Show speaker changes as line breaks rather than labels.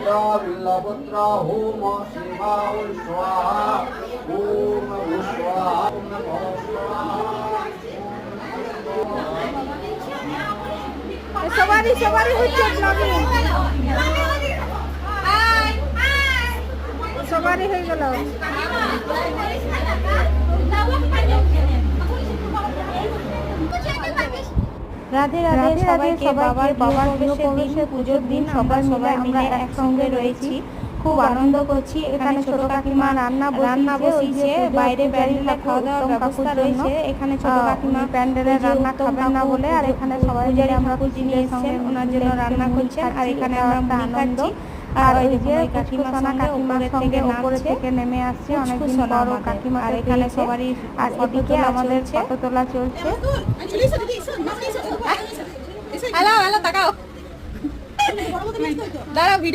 बिल्लपुत्र home Shiva स्वाहा ओम स्वाहा ओम नमः स्वाहा।
সবারই হচ্ছে সবারই হয়ে গেল। রাধে রাধে সবাইকে। বাবার গৃহপ্রবেশের পুজোর দিন সবাই মিলে একসঙ্গে রয়েছি, খুব আনন্দ করছি। এখানে ছোট কাকিমা রান্না বসিয়েছে, বাইরে প্যান্ডেলে খাওয়া দাওয়ার ব্যবস্থা রয়েছে। এখানে ছোট কাকিমা প্যান্ডেলের রান্না খাবেন না বলে, আর এখানে সবাই মিলে আমরা যিনি এসেছেন ওনার জন্য রান্না করছেন, আর এখানে আমরা মুড়ি খাচ্ছি। আর ওই যে কাকিমার সঙ্গে উপরে থেকে নেমে আসছে অনেকদিন পর কাকিমা, আর এখানে সবারই। আর এদিকে আমাদের ফটো তোলা চলছে।
হ্যালো তাকাও, দাঁড়াও।